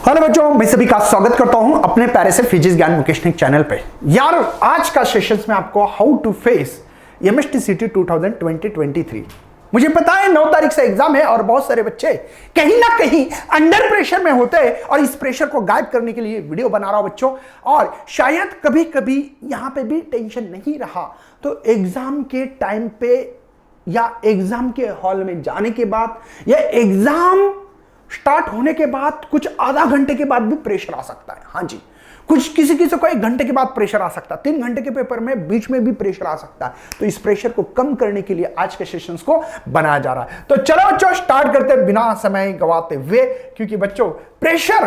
Hello बच्चों, मैं सभी का स्वागत करता हूं अपने प्यारे से फिजिक्स ज्ञान वोकेशनल चैनल पे। यार आज का सेशन में आपको हाउ टू फेस एमएसटीसीटी 2020-23। मुझे पता है 9 तारीख से एग्जाम है और बहुत सारे बच्चे कहीं ना कहीं अंडर प्रेशर में होते हैं और इस प्रेशर को गायब करने के लिए वीडियो बना रहा हूं बच्चों। और शायद कभी कभी यहां पे भी टेंशन नहीं रहा तो एग्जाम के टाइम पे या एग्जाम के हॉल में जाने के बाद या एग्जाम स्टार्ट होने के बाद कुछ आधा घंटे के बाद भी प्रेशर आ सकता है। हाँ जी, कुछ किसी को 1 घंटे के बाद प्रेशर आ सकता है, 3 घंटे के पेपर में बीच में भी प्रेशर आ सकता है। तो इस प्रेशर को कम करने के लिए आज के सेशंस को बनाया जा रहा है। तो चलो बच्चों स्टार्ट करते हैं बिना समय गवाते हुए, क्योंकि बच्चों प्रेशर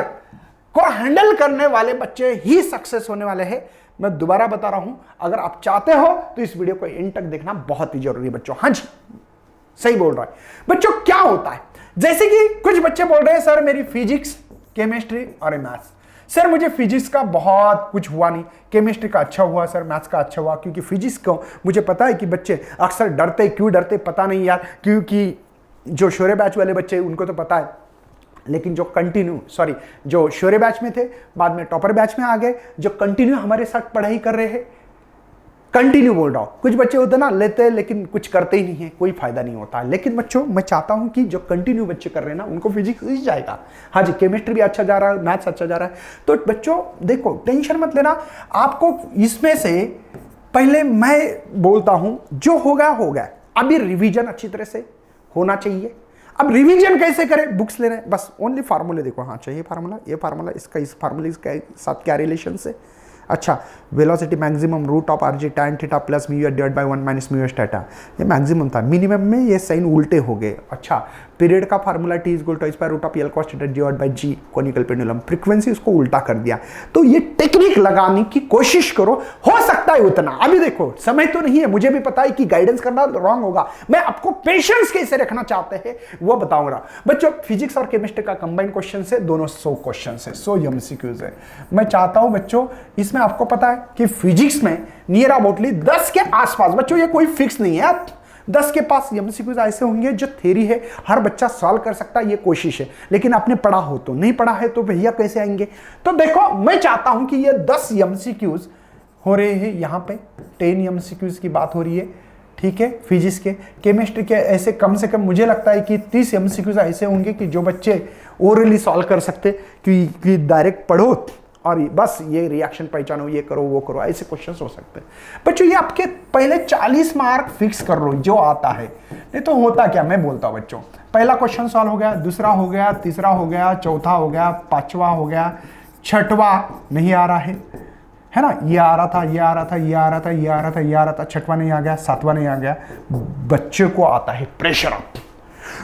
को हैंडल करने वाले बच्चे ही सक्सेस होने वाले हैं। मैं दोबारा बता रहा हूं, अगर आप चाहते हो तो इस वीडियो को एंड तक देखना बहुत ही जरूरी है बच्चों। हाँ जी, सही बोल रहा है बच्चों। क्या होता है, जैसे कि कुछ बच्चे बोल रहे हैं सर मेरी फिजिक्स, केमिस्ट्री और मैथ्स, सर मुझे फिजिक्स का बहुत कुछ हुआ नहीं, केमिस्ट्री का अच्छा हुआ सर, मैथ्स का अच्छा हुआ। क्योंकि फिजिक्स को मुझे पता है कि बच्चे अक्सर डरते, क्यों डरते पता नहीं यार, क्योंकि जो शोरे बैच वाले बच्चे उनको तो पता है, लेकिन जो शोरे बैच में थे बाद में टॉपर बैच में आ गए, जो कंटिन्यू हमारे साथ पढ़ाई कर रहे हैं, कंटिन्यू बोल रहा हूं, कुछ बच्चे होते ना लेते हैं लेकिन कुछ करते ही नहीं है, कोई फायदा नहीं होता। लेकिन बच्चों मैं चाहता हूं कि जो कंटिन्यू बच्चे कर रहे हैं ना उनको फिजिक्स ही जाएगा। हाँ जी, केमिस्ट्री भी अच्छा जा रहा है, मैथ्स अच्छा जा रहा है। तो बच्चों देखो टेंशन मत लेना, आपको इसमें से पहले मैं बोलता हूं जो होगा हो गया। अभी रिविजन अच्छी तरह से होना चाहिए। अब रिवीजन कैसे करें, बुक्स ले रहे हैं बस, ओनली फार्मूले देखो। हाँ चाहिए फार्मूला, ये फार्मूला, इसका इस फार्मूले के साथ क्या रिलेशन है। अच्छा, velocity maximum root of r g tan theta plus mu divide by 1 minus mu theta, ये मैक्सिमम था। मिनिमम में ये साइन उल्टे हो गए। अच्छा, पीरियड का formula T is equal to square root of L cos theta divide by g conical pendulum, frequency उसको उल्टा कर दिया। तो ये टेक्निक लगाने की कोशिश करो, हो सकता है उतना। अभी देखो समय तो नहीं है, मुझे भी पता है कि गाइडेंस करना रॉन्ग होगा। मैं आपको पेशेंस कैसे रखना चाहते हैं वो बताऊंगा बच्चों। फिजिक्स और केमिस्ट्री का कंबाइंड क्वेश्चन है, दोनों 100 क्वेश्चन है, 100 एमसीक्यूज है। मैं चाहता हूं बच्चों इसमें आपको पता है कि फिजिक्स में नियर अबाउटली 10 के आसपास, बच्चों ये कोई फिक्स नहीं है, 10 के पास एमसीक्यूज ऐसे होंगे जो थ्योरी है, हर बच्चा सॉल्व कर सकता है, ये कोशिश है। लेकिन आपने पढ़ा हो तो, नहीं पढ़ा है तो भैया कैसे आएंगे। तो देखो मैं चाहता हूं कि ये 10 एमसीक्यूज हो रहे हैं, यहां पे 10 एमसीक्यूज की बात हो रही है, ठीक है। फिजिक्स के, केमिस्ट्री के ऐसे कम से कम मुझे लगता है कि 30 एमसीक्यूज ऐसे होंगे कि जो बच्चे ओरली सॉल्व कर सकते, कि डायरेक्ट पढ़ो और बस ये रिएक्शन पहचानो, ये करो वो करो, ऐसे क्वेश्चंस हो सकते हैं बच्चों। ये आपके पहले 40 मार्क फिक्स कर लो जो आता है, नहीं तो होता क्या, मैं बोलता हूं बच्चों, पहला क्वेश्चन सॉल्व हो गया, दूसरा हो गया, तीसरा हो गया, चौथा हो गया, पांचवा हो गया, छठवा नहीं आ रहा है ना, ये आ रहा था, ये आ रहा था, ये आ रहा था, ये आ रहा था, ये आ रहा था, छठवा नहीं आ गया, सातवां नहीं आ गया। बच्चे को आता है प्रेशर,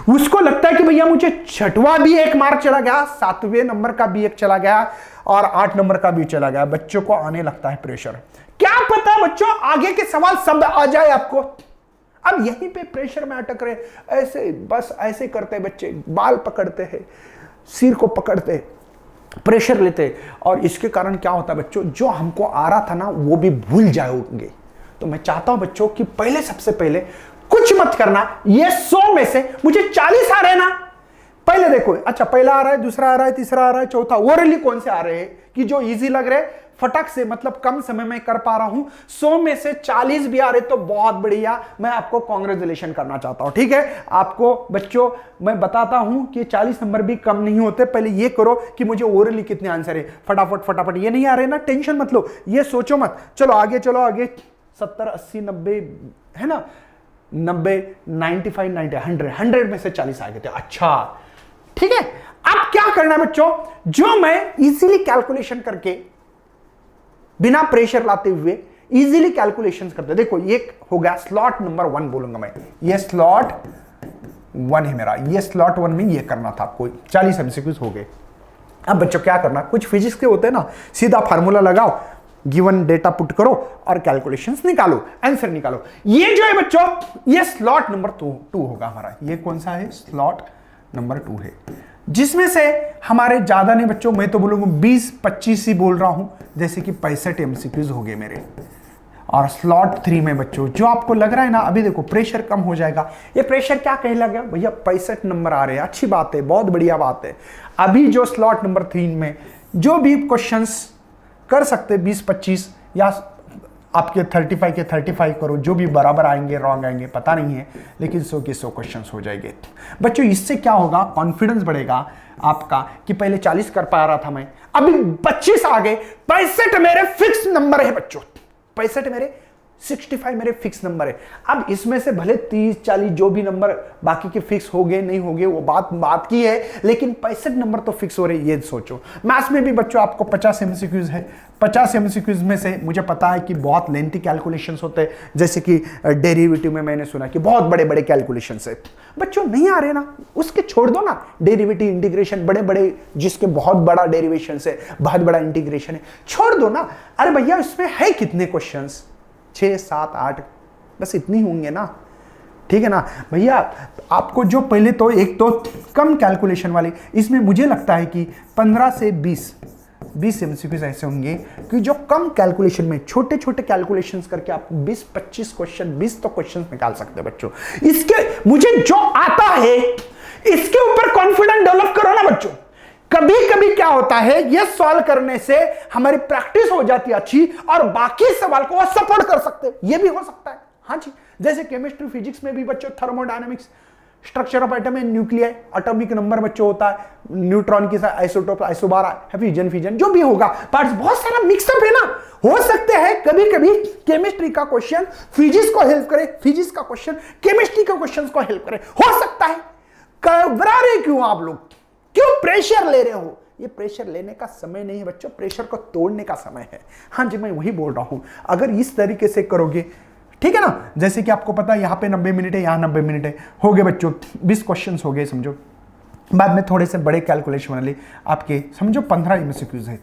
उसको लगता है कि भैया मुझे छठवां भी 1 मार्क चला गया, 7वें नंबर का भी 1 चला गया और 8 नंबर का भी चला गया। बच्चों को आने लगता है प्रेशर। क्या पता बच्चों आगे के सवाल सब आ जाए आपको। अब यहीं पे प्रेशर में अटक रहे, ऐसे बस ऐसे करते बच्चे, बाल पकड़ते हैं, सिर को पकड़ते, प्रेशर लेते, और इसके कारण क्या होता है बच्चों, जो हमको आ रहा था ना वो भी भूल जाओगे। तो मैं चाहता हूं बच्चों कि पहले सबसे पहले कुछ मत करना, ये 100 में से मुझे 40 आ रहे हैं ना, पहले देखो। अच्छा, पहला आ रहा है, दूसरा आ रहा है, तीसरा आ रहा है, चौथा, ओरली कौन से आ रहे हैं कि जो इजी लग रहे, फटक से, मतलब कम समय में कर पा रहा हूं। 100 में से 40 भी आ रहे तो बहुत बढ़िया, मैं आपको कांग्रेचुलेशन करना चाहता हूं, ठीक है। आपको बच्चों मैं बताता हूं कि 40 नंबर भी कम नहीं होते। पहले ये करो कि मुझे ओरली कितने आंसर है, फटाफट फटाफट। ये नहीं आ रहे ना, टेंशन मत लो, ये सोचो मत, चलो आगे चलो आगे। 70 80 90 है ना, 90 95 90 100 में से 40 आ गए थे। अच्छा ठीक है, अब क्या करना है बच्चों, जो मैं इजीली कैलकुलेशन करके बिना प्रेशर लाते हुए इजीली कैलकुलेशंस करते, देखो ये हो गया स्लॉट नंबर 1 बोलूंगा मैं, ये स्लॉट 1 है मेरा, ये स्लॉट 1 में ये करना था आपको, 40 एमसीक्यूज हो गए। अब बच्चों क्या करना, कुछ फिजिक्स के होते हैं ना, सीधा फार्मूला लगाओ, गिवन डेटा पुट करो और कैलकुलेशंस निकालो, आंसर निकालो। ये जो है बच्चों, ये स्लॉट नंबर 2 होगा हमारा। ये कौन सा है, स्लॉट नंबर 2 है, जिसमें से हमारे ज्यादा नहीं बच्चों, मैं तो बोलूंगा 20-25 ही बोल रहा हूं, जैसे कि 65 एमसीक्यूज हो गए मेरे। और स्लॉट 3 में बच्चों जो आपको लग रहा है ना, अभी देखो प्रेशर कम हो जाएगा। ये प्रेशर क्या कहने लगा भैया, 65 नंबर आ रहे हैं, अच्छी बात है, बहुत बढ़िया बात है। अभी जो स्लॉट नंबर 3 में जो भी क्वेश्चंस कर सकते 20-25 या आपके 35 के 35 करो, जो भी बराबर आएंगे रॉन्ग आएंगे पता नहीं है, लेकिन 100 के 100 क्वेश्चंस हो जाएंगे बच्चों। इससे क्या होगा, कॉन्फिडेंस बढ़ेगा आपका कि पहले 40 कर पा रहा था मैं, अभी 25 आ गए, 65 मेरे फिक्स नंबर है बच्चों, 65 मेरे, 65 मेरे फिक्स नंबर है। अब इसमें से भले 30-40 जो भी नंबर बाकी के फिक्स हो गए नहीं हो गए वो बात की है, लेकिन 65 नंबर तो फिक्स हो रहे, ये सोचो। मैथ्स में भी बच्चों आपको 50 एमसीक्यूज है, 50 एमसीक्यूज में से मुझे पता है कि बहुत लेंथी कैलकुलेशंस होते हैं, जैसे कि डेरिवेटिव में मैंने सुना कि बहुत बड़े बड़े कैलकुलेशंस है। बच्चों नहीं आ रहे ना, उसके छोड़ दो ना, डेरिवेटिव इंटीग्रेशन बड़े बड़े जिसके बहुत बड़ा डेरिवेशन है, बहुत बड़ा इंटीग्रेशन है, छोड़ दो ना। अरे भैया इसमें है कितने क्वेश्चन, 6, 7, 8 बस इतनी होंगे ना, ठीक है ना भैया। आपको जो पहले तो एक तो कम कैलकुलेशन वाली, इसमें मुझे लगता है कि 15 से 20 एमसीक्यूज ऐसे होंगे कि जो कम कैलकुलेशन में छोटे छोटे कैलकुलेशंस करके आप 20-25 क्वेश्चन, 20 तो क्वेश्चन निकाल सकते हैं बच्चों। इसके मुझे जो आता है इसके ऊपर कॉन्फिडेंस डेवलप करो ना बच्चों। कभी कभी क्या होता है, ये सॉल्व करने से हमारी प्रैक्टिस हो जाती है अच्छी, और बाकी सवाल को वो सपोर्ट कर सकते हैं, ये भी हो सकता है। हाँ जी, जैसे केमिस्ट्री फिजिक्स में भी बच्चों thermodynamics, structure of atom and nuclei, atomic number बच्चों होता है, न्यूट्रॉन की आइसोटोप, आइसोबार, फिजन जो भी होगा, पार्ट्स बहुत सारा मिक्सअप है ना। हो सकते हैं कभी कभी केमिस्ट्री का क्वेश्चन फिजिक्स को हेल्प करे, फिजिक्स का क्वेश्चन केमिस्ट्री का क्वेश्चन को हेल्प करे, हो सकता है। घबरा रहे क्यों आप लोग, क्यों प्रेशर ले रहे हो? ये प्रेशर लेने का समय नहीं है बच्चों, प्रेशर को तोड़ने का समय है। हाँ जी, मैं वही बोल रहा हूं। अगर इस तरीके से करोगे, ठीक है ना, जैसे कि आपको पता है यहाँ पे 90 मिनट है, यहाँ 90 मिनट है, हो गए बच्चों 20 क्वेश्चन हो गए समझो। बाद में थोड़े से बड़े कैलकुलेशन वाले आपके समझो 15 एमसीक्यूज है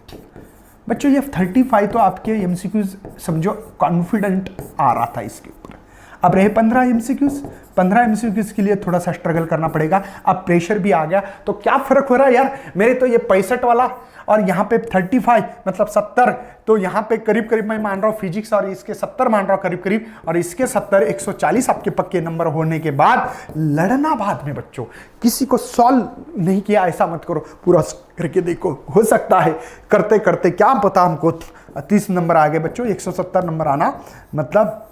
बच्चों। ये 35 तो आपके एमसीक्यूज समझो कॉन्फिडेंट आ रहा था इसके ऊपर। अब रहे 15 एमसीक्यूज, 15 एमसीक्यूज के लिए थोड़ा सा स्ट्रगल करना पड़ेगा। अब प्रेशर भी आ गया तो क्या फर्क हो रहा है यार, मेरे तो ये 65 वाला और यहाँ पे 35 मतलब 70, तो यहाँ पे करीब करीब मैं मान रहा हूँ फिजिक्स और इसके 70 मान रहा हूँ करीब करीब, और इसके 70, 140 आपके पक्के नंबर होने के बाद लड़ना बाद में बच्चों। किसी को सॉल्व नहीं किया ऐसा मत करो, पूरा करके देखो, हो सकता है करते करते क्या पता हमको 30 नंबर आ गए बच्चों। 170 नंबर आना मतलब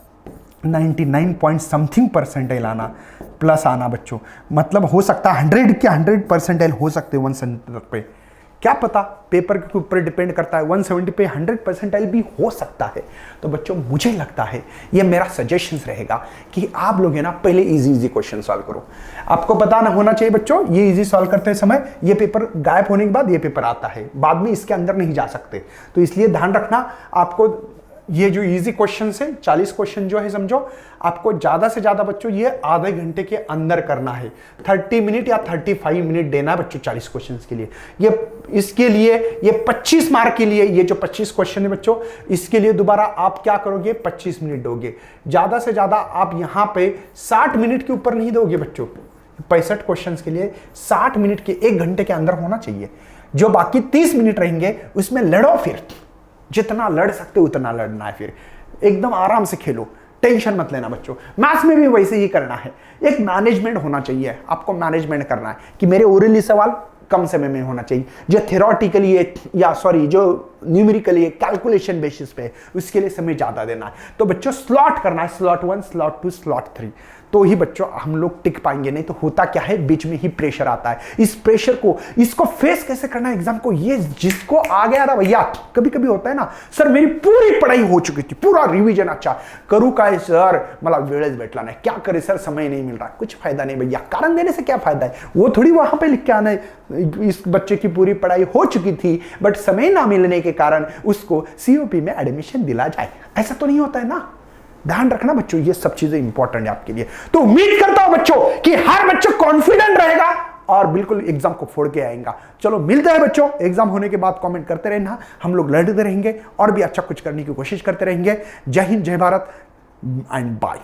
99 पॉइंट समथिंग परसेंटाइल आना, प्लस आना बच्चों, मतलब हो सकता है 100 के 100 परसेंटाइल हो सकते हैं 170 पे, क्या पता, पेपर के ऊपर डिपेंड करता है। 170 पे 100 परसेंटाइल भी हो सकता है। तो बच्चों मुझे लगता है ये मेरा सजेशंस रहेगा कि आप लोग है ना पहले इजी क्वेश्चन सॉल्व करो। आपको पता ना होना चाहिए बच्चों, ये इजी सॉल्व करते समय ये पेपर गायब होने के बाद ये पेपर आता है, बाद में इसके अंदर नहीं जा सकते, तो इसलिए ध्यान रखना। आपको ये जो इजी क्वेश्चन है 40 क्वेश्चन जो है समझो, आपको ज्यादा से ज्यादा बच्चों ये आधे घंटे के अंदर करना है। 30 मिनट या 35 मिनट देना है बच्चों 40 क्वेश्चन के लिए। ये इसके लिए ये 25 मार्क के लिए, ये जो 25 क्वेश्चन है बच्चों, इसके लिए दोबारा आप क्या करोगे, 25 मिनट दोगे। ज्यादा से ज्यादा आप यहां पे 60 मिनट के ऊपर नहीं दोगे बच्चों। 65 क्वेश्चन के लिए 60 मिनट के 1 घंटे के अंदर होना चाहिए। जो बाकी 30 मिनट रहेंगे उसमें लड़ो, फिर जितना लड़ सकते उतना लड़ना है, फिर एकदम आराम से खेलो, टेंशन मत लेना बच्चों। मैथ्स में भी वैसे ही करना है, एक मैनेजमेंट होना चाहिए, आपको मैनेजमेंट करना है कि मेरे ओरली सवाल कम समय में होना चाहिए, जो थ्योरेटिकली या सॉरी जो न्यूमेरिकली कैलकुलेशन बेसिस पे उसके लिए समय ज्यादा देना है। तो बच्चों स्लॉट करना है, स्लॉट 1, स्लॉट 2, स्लॉट 3, तो ही बच्चों हम लोग टिक पाएंगे। नहीं तो होता क्या है, बीच में ही प्रेशर आता है। इस प्रेशर को, इसको फेस कैसे करना है एग्जाम को, ये जिसको आ गया ना भैया, कभी कभी होता है ना, सर मेरी पूरी पढ़ाई हो चुकी थी, पूरा रिवीजन अच्छा करूं काय सर, मला वेळच भेटला नाही, क्या करे सर, समय नहीं मिल रहा, कुछ फायदा नहीं भैया, कारण देने से क्या फायदा है, वो थोड़ी वहां पे लिख के आना है इस बच्चे की पूरी पढ़ाई हो चुकी थी बट समय ना मिलने के कारण उसको सीओपी में एडमिशन दिला जाए, ऐसा तो नहीं होता है ना। ध्यान रखना बच्चों, ये सब चीजें इंपॉर्टेंट है आपके लिए। तो उम्मीद करता हूं बच्चों कि हर बच्चा कॉन्फिडेंट रहेगा और बिल्कुल एग्जाम को फोड़ के आएगा। चलो मिलते हैं बच्चों, एग्जाम होने के बाद कमेंट करते रहना, हम लोग लड़ते रहेंगे और भी अच्छा कुछ करने की कोशिश करते रहेंगे। जय हिंद, जय भारत एंड बाय।